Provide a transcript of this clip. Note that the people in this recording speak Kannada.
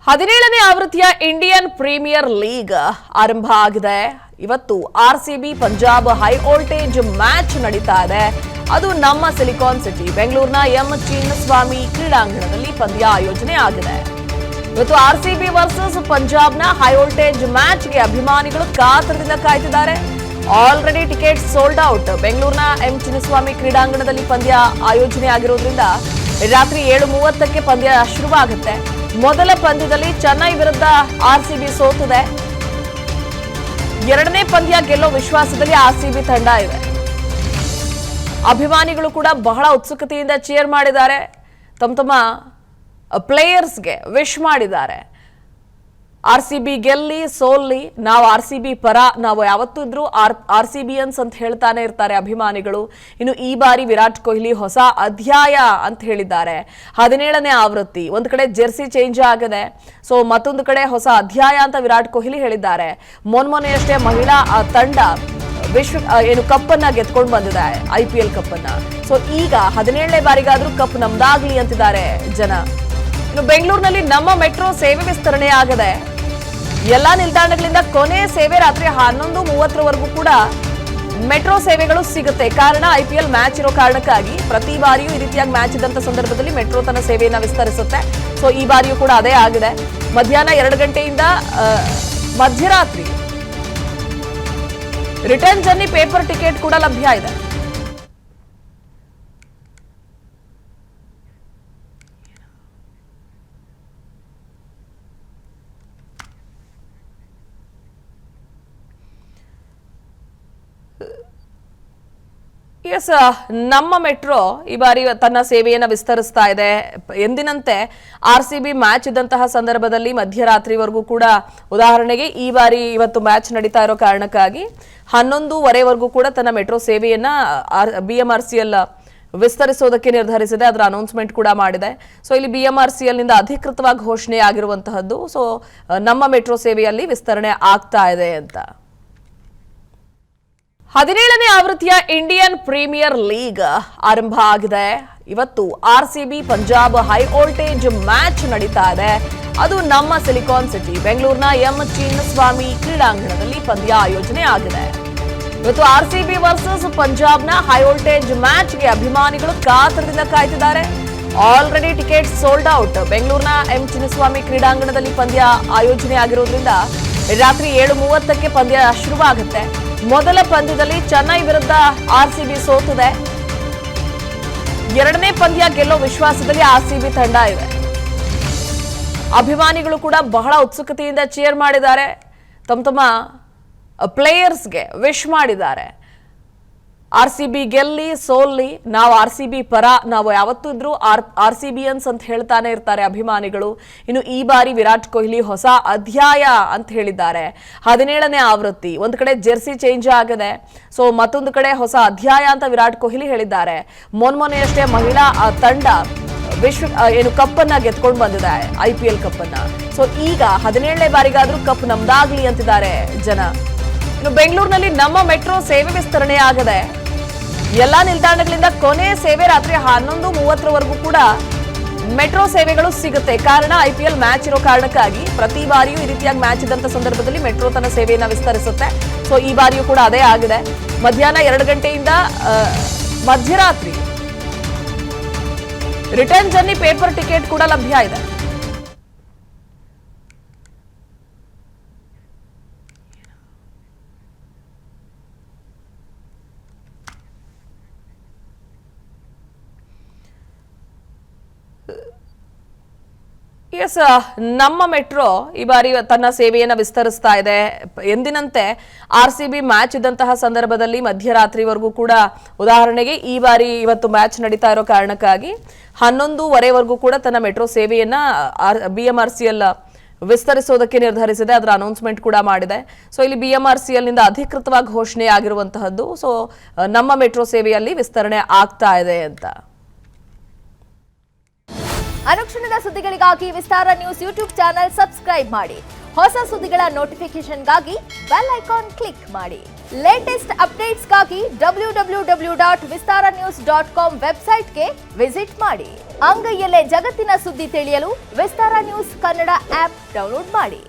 17ನೇ ಆವೃತ್ತಿಯ ಇಂಡಿಯನ್ ಪ್ರೀಮಿಯರ್ ಲೀಗ್ ಆರಂಭ ಆಗಿದೆ. ಇವತ್ತು RCB Punjab high voltage match ನಡೀತಾ ಇದೆ. ಅದು ನಮ್ಮ ಸಿಲಿಕಾನ್ ಸಿಟಿ ಬೆಂಗಳೂರಿನ ಎಂ ಚಿನ್ನಸ್ವಾಮಿ ಕ್ರೀಡಾಂಗಣದಲ್ಲಿ ಪಂದ್ಯ ಆಯೋಜನೆ ಆಗಿದೆ. ಇವತ್ತು ಆರ್ಸಿಬಿ ವರ್ಸಸ್ ಪಂಜಾಬ್ನ ಹೈ ವೋಲ್ಟೇಜ್ ಮ್ಯಾಚ್ಗೆ ಅಭಿಮಾನಿಗಳು ಕಾತರದಿಂದ ಕಾಯ್ತಿದ್ದಾರೆ. Already ticket sold out. ಬೆಂಗಳೂರಿನ ಎಂ ಚಿನ್ನಸ್ವಾಮಿ ಕ್ರೀಡಾಂಗಣದಲ್ಲಿ ಪಂದ್ಯ ಆಯೋಜನೆ ಆಗಿರೋದ್ರಿಂದ ರಾತ್ರಿ 7:30ಕ್ಕೆ ಪಂದ್ಯ ಶುರುವಾಗುತ್ತೆ. ಮೊದಲ ಪಂದ್ಯದಲ್ಲಿ ಚೆನ್ನೈ ವಿರುದ್ಧ ಆರ್ಸಿಬಿ ಸೋತಿದೆ. ಎರಡನೇ ಪಂದ್ಯ ಗೆಲ್ಲೋ ವಿಶ್ವಾಸದಲ್ಲಿ ಆರ್ಸಿಬಿ ತಂಡ ಇದೆ. ಅಭಿಮಾನಿಗಳು ಕೂಡ ಬಹಳ ಉತ್ಸುಕತೆಯಿಂದ ಚೀರ್ ಮಾಡಿದ್ದಾರೆ. ತಮ್ಮ ಪ್ಲೇಯರ್ಸ್ಗೆ ವಿಶ್ ಮಾಡಿದ್ದಾರೆ. ಆರ್ಸಿಬಿ ಗೆಲ್ಲಿ ಸೋಲ್ಲಿ ನಾವು ಆರ್ಸಿಬಿ ಪರ, ನಾವು ಯಾವತ್ತೂ ಇದ್ರೂ ಆರ್ಸಿಬಿಯನ್ಸ್ ಅಂತ ಹೇಳ್ತಾನೆ ಇರ್ತಾರೆ ಅಭಿಮಾನಿಗಳು. ಇನ್ನು ಈ ಬಾರಿ ವಿರಾಟ್ ಕೊಹ್ಲಿ ಹೊಸ ಅಧ್ಯಾಯ ಅಂತ ಹೇಳಿದ್ದಾರೆ. 17ನೇ ಆವೃತ್ತಿ, ಒಂದು ಕಡೆ ಜೆರ್ಸಿ ಚೇಂಜ್ ಆಗಿದೆ, ಸೊ ಮತ್ತೊಂದು ಕಡೆ ಹೊಸ ಅಧ್ಯಾಯ ಅಂತ ವಿರಾಟ್ ಕೊಹ್ಲಿ ಹೇಳಿದ್ದಾರೆ. ಮೊನ್ನೆಯಷ್ಟೇ ಮಹಿಳಾ ತಂಡ ಕಪ್ ಅನ್ನ ಗೆದ್ಕೊಂಡು ಬಂದಿದೆ, IPL ಕಪ್ ಅನ್ನ. ಸೊ ಈಗ 17ನೇ ಬಾರಿಗಾದ್ರೂ ಕಪ್ ನಮ್ದಾಗ್ಲಿ ಅಂತಿದ್ದಾರೆ ಜನ. ಇನ್ನು ಬೆಂಗಳೂರಿನಲ್ಲಿ ನಮ್ಮ ಮೆಟ್ರೋ ಸೇವೆ ವಿಸ್ತರಣೆ ಆಗಿದೆ. ಎಲ್ಲಾ ನಿಲ್ದಾಣಗಳಿಂದ ಕೊನೆ ಸೇವೆ ರಾತ್ರಿ 11:30ವರೆಗೂ ಕೂಡ ಮೆಟ್ರೋ ಸೇವೆಗಳು ಸಿಗುತ್ತೆ. ಕಾರಣ IPL ಮ್ಯಾಚ್ ಇರೋ ಕಾರಣಕ್ಕಾಗಿ ಪ್ರತಿ ಬಾರಿಯೂ ಈ ರೀತಿಯಾಗಿ ಮ್ಯಾಚ್ ಇದ್ದಂತ ಸಂದರ್ಭದಲ್ಲಿ ಮೆಟ್ರೋ ತನ್ನ ಸೇವೆಯನ್ನ ವಿಸ್ತರಿಸುತ್ತೆ. ಸೊ ಈ ಬಾರಿಯೂ ಕೂಡ ಅದೇ ಆಗಿದೆ. ಮಧ್ಯಾಹ್ನ 2 ಗಂಟೆಯಿಂದ ಮಧ್ಯರಾತ್ರಿ ರಿಟರ್ನ್ ಜರ್ನಿ ಪೇಪರ್ ಟಿಕೆಟ್ ಕೂಡ ಲಭ್ಯ ಇದೆ. ನಮ್ಮ ಮೆಟ್ರೋ ಈ ಬಾರಿ ತನ್ನ ಸೇವೆಯನ್ನು ವಿಸ್ತರಿಸ್ತಾ ಇದೆ. ಎಂದಿನಂತೆ ಆರ್ಸಿಬಿ ಮ್ಯಾಚ್ ಇದ್ದಂತಹ ಸಂದರ್ಭದಲ್ಲಿ ಮಧ್ಯರಾತ್ರಿವರೆಗೂ ಕೂಡ, ಉದಾಹರಣೆಗೆ ಈ ಬಾರಿ ಇವತ್ತು ಮ್ಯಾಚ್ ನಡೀತಾ ಇರೋ ಕಾರಣಕ್ಕಾಗಿ 11:15ವರೆಗೂ ಕೂಡ ತನ್ನ ಮೆಟ್ರೋ ಸೇವೆಯನ್ನ BMRCL ವಿಸ್ತರಿಸೋದಕ್ಕೆ ನಿರ್ಧರಿಸಿದೆ. ಅದರ ಅನೌನ್ಸ್ಮೆಂಟ್ ಕೂಡ ಮಾಡಿದೆ. ಸೊ ಇಲ್ಲಿ BMRCL ನಿಂದ ಅಧಿಕೃತವಾಗಿ ಘೋಷಣೆ ಆಗಿರುವಂತಹದ್ದು. ಸೊ ನಮ್ಮ ಮೆಟ್ರೋ ಸೇವೆಯಲ್ಲಿ ವಿಸ್ತರಣೆ ಆಗ್ತಾ ಇದೆ ಅಂತ. 17ನೇ ಆವೃತ್ತಿಯ ಇಂಡಿಯನ್ ಪ್ರೀಮಿಯರ್ ಲೀಗ್ ಆರಂಭ ಆಗಿದೆ. ಇವತ್ತು RCB Punjab high voltage match ನಡೀತಾ ಇದೆ. ಅದು ನಮ್ಮ ಸಿಲಿಕಾನ್ ಸಿಟಿ ಬೆಂಗಳೂರಿನ ಎಂ ಚಿನ್ನಸ್ವಾಮಿ ಕ್ರೀಡಾಂಗಣದಲ್ಲಿ ಪಂದ್ಯ ಆಯೋಜನೆ ಆಗಿದೆ. ಇವತ್ತು ಆರ್ಸಿಬಿ ವರ್ಸಸ್ ಪಂಜಾಬ್ನ ಹೈ ವೋಲ್ಟೇಜ್ ಮ್ಯಾಚ್ಗೆ ಅಭಿಮಾನಿಗಳು ಕಾತರದಿಂದ ಕಾಯ್ತಿದ್ದಾರೆ. Already ticket sold out. ಬೆಂಗಳೂರಿನ ಎಂ ಚಿನ್ನಸ್ವಾಮಿ ಕ್ರೀಡಾಂಗಣದಲ್ಲಿ ಪಂದ್ಯ ಆಯೋಜನೆ ಆಗಿರೋದ್ರಿಂದ ರಾತ್ರಿ 7:30ಕ್ಕೆ ಪಂದ್ಯ ಶುರುವಾಗುತ್ತೆ. ಮೊದಲ ಪಂದ್ಯದಲ್ಲಿ ಚೆನ್ನೈ ವಿರುದ್ಧ ಆರ್ಸಿಬಿ ಸೋತಿದೆ. ಎರಡನೇ ಪಂದ್ಯ ಗೆಲ್ಲೋ ವಿಶ್ವಾಸದಲ್ಲಿ ಆರ್ಸಿಬಿ ತಂಡ ಇದೆ. ಅಭಿಮಾನಿಗಳು ಕೂಡ ಬಹಳ ಉತ್ಸುಕತೆಯಿಂದ ಚೀರ್ ಮಾಡಿದ್ದಾರೆ. ತಮ್ಮ ಪ್ಲೇಯರ್ಸ್ಗೆ ವಿಶ್ ಮಾಡಿದ್ದಾರೆ. ಆರ್ಸಿಬಿ ಗೆಲ್ಲಿ ಸೋಲ್ಲಿ ನಾವು ಆರ್ಸಿಬಿ ಪರ, ನಾವು ಯಾವತ್ತೂ ಇದ್ರೂ ಆರ್ಸಿಬಿಯನ್ಸ್ ಅಂತ ಹೇಳ್ತಾನೆ ಇರ್ತಾರೆ ಅಭಿಮಾನಿಗಳು. ಇನ್ನು ಈ ಬಾರಿ ವಿರಾಟ್ ಕೊಹ್ಲಿ ಹೊಸ ಅಧ್ಯಾಯ ಅಂತ ಹೇಳಿದ್ದಾರೆ. 17ನೇ ಆವೃತ್ತಿ, ಒಂದು ಕಡೆ ಜೆರ್ಸಿ ಚೇಂಜ್ ಆಗಿದೆ, ಸೊ ಮತ್ತೊಂದು ಕಡೆ ಹೊಸ ಅಧ್ಯಾಯ ಅಂತ ವಿರಾಟ್ ಕೊಹ್ಲಿ ಹೇಳಿದ್ದಾರೆ. ಮೊನ್ನೆಯಷ್ಟೇ ಮಹಿಳಾ ತಂಡ ಕಪ್ ಅನ್ನ ಗೆದ್ಕೊಂಡು ಬಂದಿದೆ, IPL ಕಪ್ ಅನ್ನ. ಸೊ ಈಗ 17ನೇ ಬಾರಿಗಾದ್ರೂ ಕಪ್ ನಮ್ದಾಗ್ಲಿ ಅಂತಿದ್ದಾರೆ ಜನ. ಇನ್ನು ಬೆಂಗಳೂರಿನಲ್ಲಿ ನಮ್ಮ ಮೆಟ್ರೋ ಸೇವೆ ವಿಸ್ತರಣೆ ಆಗಿದೆ. ಎಲ್ಲಾ ನಿಲ್ದಾಣಗಳಿಂದ ಕೊನೆ ಸೇವೆ ರಾತ್ರಿ 11:30ವರೆಗೂ ಕೂಡ ಮೆಟ್ರೋ ಸೇವೆಗಳು ಸಿಗುತ್ತೆ. ಕಾರಣ IPL ಮ್ಯಾಚ್ ಇರೋ ಕಾರಣಕ್ಕಾಗಿ ಪ್ರತಿ ಬಾರಿಯೂ ಈ ರೀತಿಯಾಗಿ ಮ್ಯಾಚ್ ಇದ್ದಂತ ಸಂದರ್ಭದಲ್ಲಿ ಮೆಟ್ರೋ ತನ್ನ ಸೇವೆಯನ್ನ ವಿಸ್ತರಿಸುತ್ತೆ. ಸೊ ಈ ಬಾರಿಯೂ ಕೂಡ ಅದೇ ಆಗಿದೆ. ಮಧ್ಯಾಹ್ನ 2 ಗಂಟೆಯಿಂದ ಮಧ್ಯರಾತ್ರಿ ರಿಟರ್ನ್ ಜರ್ನಿ ಪೇಪರ್ ಟಿಕೆಟ್ ಕೂಡ ಲಭ್ಯ ಇದೆ. ನಮ್ಮ ಮೆಟ್ರೋ ಈ ಬಾರಿ ತನ್ನ ಸೇವೆಯನ್ನು ವಿಸ್ತರಿಸ್ತಾ ಇದೆ. ಎಂದಿನಂತೆ ಆರ್ಸಿಬಿ ಮ್ಯಾಚ್ ಇದ್ದಂತಹ ಸಂದರ್ಭದಲ್ಲಿ ಮಧ್ಯರಾತ್ರಿವರೆಗೂ ಕೂಡ, ಉದಾಹರಣೆಗೆ ಈ ಬಾರಿ ಇವತ್ತು ಮ್ಯಾಚ್ ನಡೀತಾ ಇರೋ ಕಾರಣಕ್ಕಾಗಿ 11:15ವರೆಗೂ ಕೂಡ ತನ್ನ ಮೆಟ್ರೋ ಸೇವೆಯನ್ನ BMRCL ವಿಸ್ತರಿಸೋದಕ್ಕೆ ನಿರ್ಧರಿಸಿದೆ. ಅದರ ಅನೌನ್ಸ್ಮೆಂಟ್ ಕೂಡ ಮಾಡಿದೆ. ಸೊ ಇಲ್ಲಿ BMRCL ನಿಂದ ಅಧಿಕೃತವಾಗಿ ಘೋಷಣೆ ಆಗಿರುವಂತಹದ್ದು. ಸೊ ನಮ್ಮ ಮೆಟ್ರೋ ಸೇವೆಯಲ್ಲಿ ವಿಸ್ತರಣೆ ಆಗ್ತಾ ಇದೆ ಅಂತ. ಅನುಕ್ಷಣದ ಸುದ್ದಿಗಳಿಗಾಗಿ ವಿಸ್ತಾರ ನ್ಯೂಸ್ ಯೂಟ್ಯೂಬ್ ಚಾನೆಲ್ ಸಬ್ಸ್ಕ್ರೈಬ್ ಮಾಡಿ. ಹೊಸ ಸುದ್ದಿಗಳ ನೋಟಿಫಿಕೇಶನ್ಗಾಗಿ ಬೆಲ್ ಐಕಾನ್ ಕ್ಲಿಕ್ ಮಾಡಿ. ಲೇಟೆಸ್ಟ್ ಅಪ್ಡೇಟ್ಸ್ಗಾಗಿ www.vistaranews.com ವೆಬ್ಸೈಟ್ಗೆ ವಿಸಿಟ್ ಮಾಡಿ. ಅಂಗೈಯಲ್ಲೇ ಜಗತ್ತಿನ ಸುದ್ದಿ ತಿಳಿಯಲು ವಿಸ್ತಾರ ನ್ಯೂಸ್ ಕನ್ನಡ ಆಪ್ ಡೌನ್ಲೋಡ್ ಮಾಡಿ.